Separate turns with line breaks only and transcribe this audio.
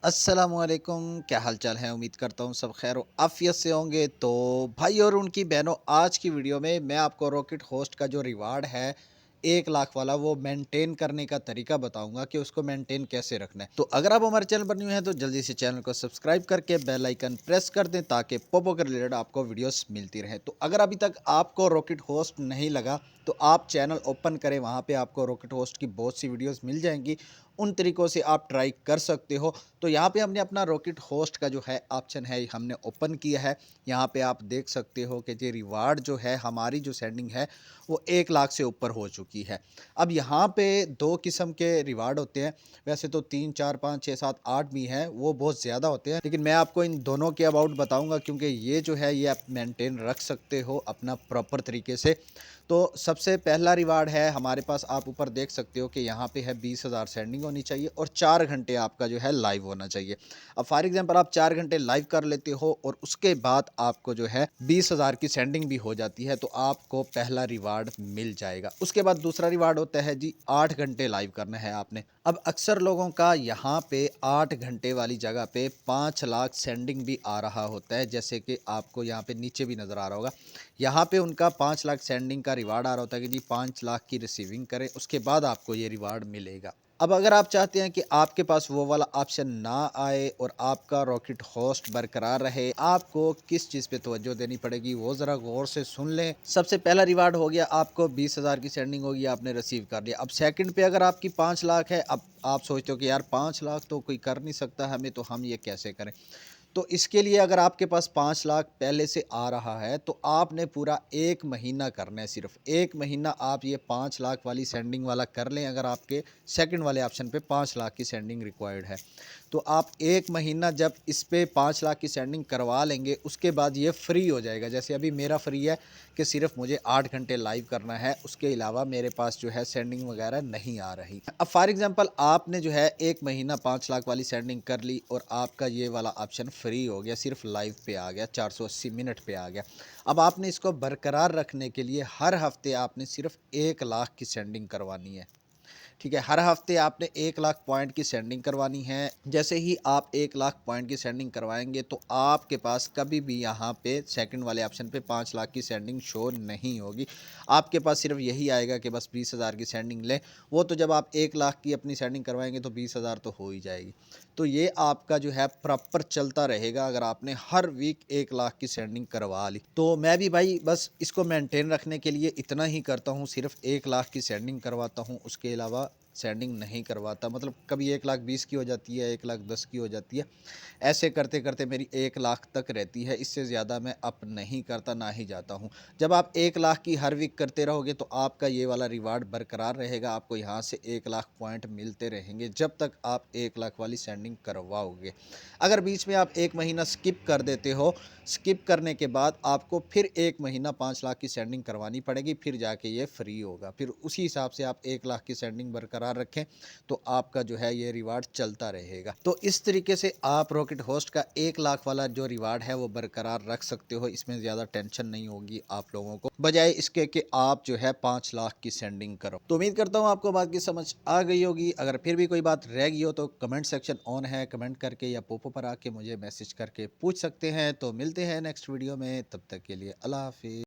अस्सलामुअलैकुम, क्या हाल चाल है। उम्मीद करता हूँ सब खैर आफियत से होंगे। तो भाई और उनकी बहनों, आज की वीडियो में मैं आपको रॉकेट होस्ट का जो रिवार्ड है 1 लाख वाला, वो मेंटेन करने का तरीका बताऊंगा कि उसको मेंटेन कैसे रखना है। तो अगर आप हमारे चैनल पर न्यू हैं तो जल्दी से चैनल को सब्सक्राइब करके बेल आइकन प्रेस कर दें ताकि पोपो के रिलेटेड आपको वीडियोस मिलती रहे। तो अगर अभी तक आपको रॉकेट होस्ट नहीं लगा तो आप चैनल ओपन करें, वहाँ पे आपको रॉकेट होस्ट की बहुत सी वीडियोस मिल जाएंगी। उन तरीकों से आप ट्राई कर सकते हो। तो यहाँ पे हमने अपना रॉकेट होस्ट का जो है ऑप्शन है हमने ओपन किया है। यहाँ पे आप देख सकते हो कि ये रिवार्ड जो है, हमारी जो सेंडिंग है वो 1 लाख से ऊपर हो चुकी है। अब यहाँ पे दो किस्म के रिवार्ड होते हैं। वैसे तो 3 4 5 6 7 8 भी हैं, वो बहुत ज़्यादा होते हैं, लेकिन मैं आपको इन दोनों के अबाउट बताऊँगा क्योंकि ये जो है ये आप मेंटेन रख सकते हो अपना प्रॉपर तरीके से। तो सबसे पहला रिवार्ड है हमारे पास, आप ऊपर देख सकते हो कि यहाँ पे है 20,000 सेंडिंग होनी चाहिए और 4 घंटे आपका जो है लाइव होना चाहिए। अब फॉर एग्जांपल आप 4 घंटे लाइव कर लेते हो और उसके बाद आपको जो है 20,000 की सेंडिंग भी हो जाती है, तो आपको पहला रिवार्ड मिल जाएगा। उसके बाद दूसरा रिवार्ड होता है जी, 8 घंटे लाइव करना है आपने। अब अक्सर लोगों का यहाँ पे 8 घंटे वाली जगह पे 5 लाख सेंडिंग भी आ रहा होता है, जैसे कि आपको यहाँ पे नीचे भी नज़र आ रहा होगा। यहाँ पे उनका 5 लाख सेंडिंग का रिवार्ड आ रहा होता है कि जी 5 लाख की रिसीविंग करें, उसके बाद आपको ये रिवार्ड मिलेगा। अब अगर आप चाहते हैं कि आपके पास वो वाला ऑप्शन ना आए और आपका रॉकेट होस्ट बरकरार रहे, आपको किस चीज़ पे तवज्जो देनी पड़ेगी वो ज़रा गौर से सुन लें। सबसे पहला रिवार्ड हो गया, आपको 20,000 की सेंडिंग होगी, आपने रिसीव कर लिया। अब सेकंड पे अगर आपकी 5 लाख है, अब आप सोचते हो कि यार 5 लाख तो कोई कर नहीं सकता हमें, तो हम ये कैसे करें। तो इसके लिए अगर आपके पास 5 लाख पहले से आ रहा है तो आपने पूरा 1 महीना करना है। सिर्फ 1 महीना आप ये 5 लाख वाली सेंडिंग वाला कर लें। अगर आपके सेकंड वाले ऑप्शन पे 5 लाख की सेंडिंग रिक्वायर्ड है तो आप 1 महीना जब इस पे 5 लाख की सेंडिंग करवा लेंगे, उसके बाद ये फ्री हो जाएगा। जैसे अभी मेरा फ्री है कि सिर्फ मुझे 8 घंटे लाइव करना है, उसके अलावा मेरे पास जो है सेंडिंग वगैरह नहीं आ रही। अब फॉर एग्जांपल आपने जो है 1 महीना 5 लाख वाली सेंडिंग कर ली और आपका ये वाला ऑप्शन फ्री हो गया, सिर्फ लाइव पे आ गया, 480 मिनट पे आ गया। अब आपने इसको बरकरार रखने के लिए हर हफ्ते आपने सिर्फ 1 लाख की सेंडिंग करवानी है। ठीक है, हर हफ्ते आपने 1 लाख पॉइंट की सेंडिंग करवानी है। जैसे ही आप 1 लाख पॉइंट की सेंडिंग करवाएंगे तो आपके पास कभी भी यहाँ पे सेकंड वाले ऑप्शन पे 5 लाख की सेंडिंग शो नहीं होगी। आपके पास सिर्फ यही आएगा कि बस 20,000 की सेंडिंग लें। वो तो जब आप 1 लाख की अपनी सेंडिंग करवाएंगे तो 20,000 तो हो ही जाएगी। तो ये आपका जो है प्रॉपर चलता रहेगा अगर आपने हर वीक 1 लाख की सेंडिंग करवा ली। तो मैं भी भाई बस इसको मेंटेन रखने के लिए इतना ही करता हूँ, सिर्फ 1 लाख की सेंडिंग करवाता हूँ, उसके अलावा सेंडिंग नहीं करवाता। मतलब कभी 1,20,000 की हो जाती है, 1,10,000 की हो जाती है। ऐसे करते करते मेरी 1 लाख तक रहती है, इससे ज़्यादा मैं अप नहीं करता, ना ही जाता हूँ। जब आप 1 लाख की हर वीक करते रहोगे तो आपका ये वाला रिवार्ड बरकरार रहेगा। आपको यहाँ से 1 लाख पॉइंट मिलते रहेंगे जब तक आप 1 लाख वाली सेंडिंग करवाओगे। अगर बीच में आप 1 महीना स्किप कर देते हो, स्किप करने के बाद आपको फिर 1 महीना 5 लाख की सेंडिंग करवानी पड़ेगी, फिर जाके ये फ्री होगा। फिर उसी हिसाब से आप 1 लाख की सेंडिंग बरकरार रखें तो आपका जो है ये रिवार्ड चलता रहेगा। तो इस तरीके से आप रॉकेट होस्ट का 1 लाख वाला जो रिवार्ड है वो बरकरार रख सकते हो। इसमें ज़्यादा टेंशन नहीं होगी आप लोगों को, बजाय इसके कि आप जो है 5 लाख की सेंडिंग करो। तो उम्मीद करता हूँ आपको बात की समझ आ गई होगी। अगर फिर भी कोई बात रह गई हो तो कमेंट सेक्शन ऑन है, कमेंट करके या पोपो पर आके मुझे मैसेज करके पूछ सकते हैं। तो मिलते हैं नेक्स्ट वीडियो में, तब तक के लिए अल्लाह हाफिज़।